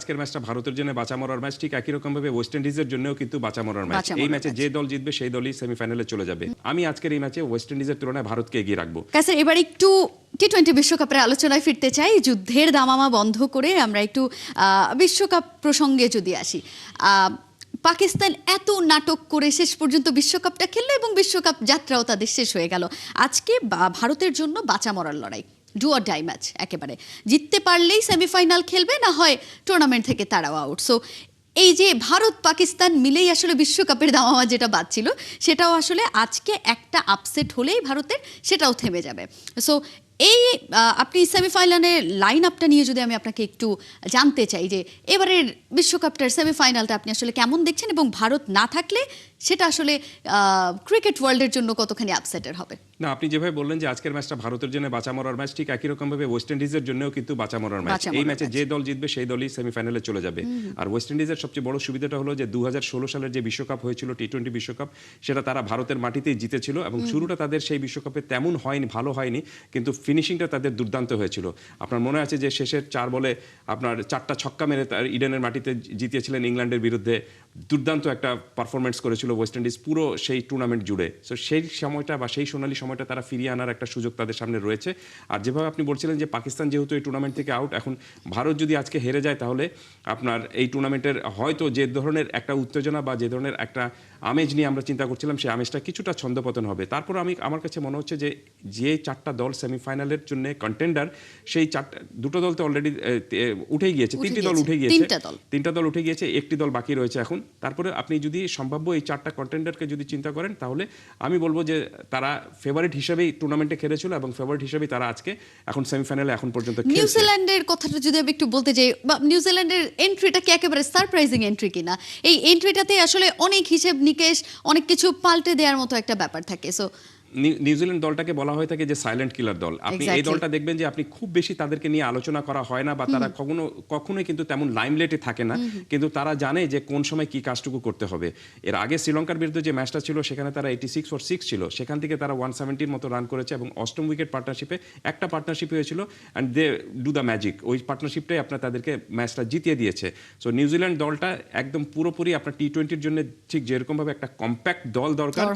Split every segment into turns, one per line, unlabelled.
আজকের ম্যাচটা ভারতের জন্য বাঁচা মরার ম্যাচ, ঠিক একই রকম ভাবে ওয়েস্ট ইন্ডিজের জন্যও কিন্তু বাঁচা মরার ম্যাচ। এই ম্যাচে যে দল জিতবে সেই দলই সেমিফাইনালে চলে যাবে। আমি আজকের এই ম্যাচে ওয়েস্ট ইন্ডিজের তুলনায় ভারতকে এগিয়ে রাখবো।
স্যার, এবার একটু টি-20 বিশ্বকাপের আলোচনায় ফিরতে চাই। যুদ্ধের দামামা বন্ধ করে আমরা একটু বিশ্বকাপ প্রসঙ্গে যদি আসি। পাকিস্তান এত নাটক করে শেষ পর্যন্ত বিশ্বকাপটা খেললো এবং বিশ্বকাপ যাত্রাও তাদের শেষ হয়ে গেল। আজকে ভারতের জন্য বাঁচা মরার লড়াই, ডু অর ডাই ম্যাচ। একেবারে জিততে পারলেই সেমিফাইনাল খেলবে, না হয় টুর্নামেন্ট থেকে তারাও আউট। সো এই যে ভারত পাকিস্তান মিলেই আসলে বিশ্বকাপের দামামা যেটা বাজছিল, সেটাও আসলে আজকে একটা আপসেট হলেই ভারতের সেটাও থেমে যাবে। সো এই আপনি সেমিফাইনালের লাইন আপটা নিয়ে যদি আমি আপনাকে একটু জানতে চাই যে এবারের বিশ্বকাপটার সেমিফাইনালটা আপনি আসলে কেমন দেখছেন, এবং ভারত না থাকলে সেটা আসলে ক্রিকেট ওয়ার্ল্ডের জন্য কতখানি আপসেটের হবে?
না, আপনি যেভাবে বললেন যে আজকের ম্যাচটা ভারতের জন্য বাঁচা মরার ম্যাচ, ঠিক একই রকম ভাবে ওয়েস্ট ইন্ডিজের জন্যও কিন্তু বাঁচা মরার ম্যাচ। এই ম্যাচে যে দল জিতবে সেই দলই সেমিফাইনালে চলে যাবে। আর ওয়েস্ট ইন্ডিজের সবচেয়ে বড় সুবিধাটা হলো যে 2016 সালের যে বিশ্বকাপ হয়েছিল টি-20 বিশ্বকাপ, সেটা তারা ভারতের মাটিতেই জিতেছিল এবং শুরুটা তাদের সেই বিশ্বকাপে তেমন হয়নি, ভালো হয়নি, কিন্তু ফিনিশিংটা তাদের দুর্দান্ত হয়েছিল। আপনার মনে আছে যে শেষের 4 বলে আপনার 4টা ছক্কা মেরে ইডেনের মাটিতে জিতিয়েছিলেন ইংল্যান্ডের বিরুদ্ধে। দুর্দান্ত একটা পারফরমেন্স করেছিল ওয়েস্ট ইন্ডিজ পুরো সেই টুর্নামেন্ট জুড়ে। সো সেই সময়টা বা সেই সোনালী সময়টা তারা ফিরিয়ে আনার একটা সুযোগ তাদের সামনে রয়েছে। আর যেভাবে আপনি বলছিলেন যে পাকিস্তান যেহেতু এই টুর্নামেন্ট থেকে আউট, এখন ভারত যদি আজকে হেরে যায় তাহলে আপনার এই টুর্নামেন্টের হয়তো যে ধরনের একটা উত্তেজনা বা যে ধরনের একটা আমেজ নিয়ে আমরা চিন্তা করছিলাম, সেই আমেজটা কিছুটা ছন্দপতন হবে। তারপর আমার কাছে মনে হচ্ছে যে 4টা দল সেমিফাইনালের জন্য কন্টেন্ডার, সেই দুটো দল তো অলরেডি উঠেই গিয়েছে, 3টি দল উঠে গিয়েছে, 3টা দল উঠে গিয়েছে, একটি দল বাকি রয়েছে এখন। তারপরে আপনি যদি সম্ভাব্য এই 4টা কন্টেন্ডারকে যদি চিন্তা করেন, তাহলে আমি বলবো যে তারা ফেভারিট হিসেবেই টুর্নামেন্টে খেলেছিল এবং ফেভারিট হিসেবেই তারা আজকে এখন সেমিফাইনালে এখন পর্যন্ত খেলছে।
নিউজিল্যান্ডের কথাটা যদি আমি একটু বলতে যাই, নিউজিল্যান্ডের এন্ট্রিটা কি একেবারে সারপ্রাইজিং এন্ট্রি কিনা? এই এন্ট্রিটাতে আসলে অনেক হিসেব নিকেশ, অনেক কিছু পাল্টে দেওয়ার মতো একটা ব্যাপার থাকে। সো
নিউজিল্যান্ড দলটাকে বলা হয়ে থাকে যে সাইলেন্ট কিলার দল। আপনি এই দলটা দেখবেন যে আপনি খুব বেশি তাদেরকে নিয়ে আলোচনা করা হয় না, বা তারা কখনোই কিন্তু তেমন লাইমলাইটে থাকে না, কিন্তু তারা জানে যে কোন সময় কি কাজটুকু করতে হবে। এর আগে শ্রীলঙ্কার বিরুদ্ধে যে ম্যাচটা ছিল সেখানে তারা 86 for 6 ছিল, সেখান থেকে তারা 170-র মতো রান করেছে এবং অষ্টম উইকেট পার্টনারশিপে একটা পার্টনারশিপ হয়েছিল, and they do the magic. ওই পার্টনারশিপটাই আপনার তাদেরকে ম্যাচটা জিতিয়ে দিয়েছে। সো নিউজিল্যান্ড দলটা একদম পুরোপুরি আপনার টি-20-র জন্য ঠিক যেরকমভাবে একটা কম্প্যাক্ট দল দরকার,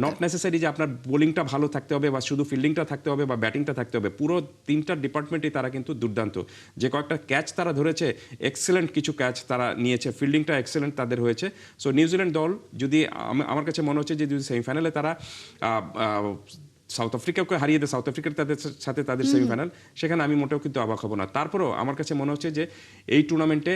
নট নেসেসারি যে আপনার বোলিংটা ভালো থাকতে হবে বা শুধু ফিল্ডিংটা থাকতে হবে বা ব্যাটিংটা থাকতে হবে, পুরো 3টা ডিপার্টমেন্টেই তারা কিন্তু দুর্দান্ত। যে কয়েকটা ক্যাচ তারা ধরেছে, এক্সেলেন্ট কিছু ক্যাচ তারা নিয়েছে, ফিল্ডিংটা এক্সেলেন্ট তাদের হয়েছে। সো নিউজিল্যান্ড দল যদি, আমার কাছে মনে হচ্ছে যে যদি সেমিফাইনালে তারা সাউথ আফ্রিকাকে হারিয়ে দেয়, সাউথ আফ্রিকার সাথে তাদের সেমিফাইনাল, সেখানে আমি মোটেও কিন্তু অবাক হব না। তারপরেও আমার কাছে মনে হচ্ছে যে এই টুর্নামেন্টে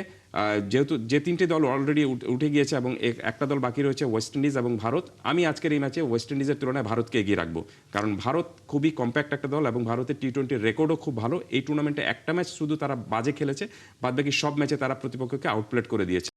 যেহেতু যে 3টে দল অলরেডি উঠে গিয়েছে এবং একটা দল বাকি রয়েছে ওয়েস্ট ইন্ডিজ এবং ভারত, আমি আজকের এই ম্যাচে ওয়েস্ট ইন্ডিজের তুলনায় ভারতকে এগিয়ে রাখবো। কারণ ভারত খুবই কম্প্যাক্ট একটা দল এবং ভারতের টি-20 রেকর্ডও খুব ভালো। এই টুর্নামেন্টে একটা ম্যাচ শুধু তারা বাজে খেলেছে, বাদবাকি সব ম্যাচে তারা প্রতিপক্ষকে আউটপ্লেট করে দিয়েছে।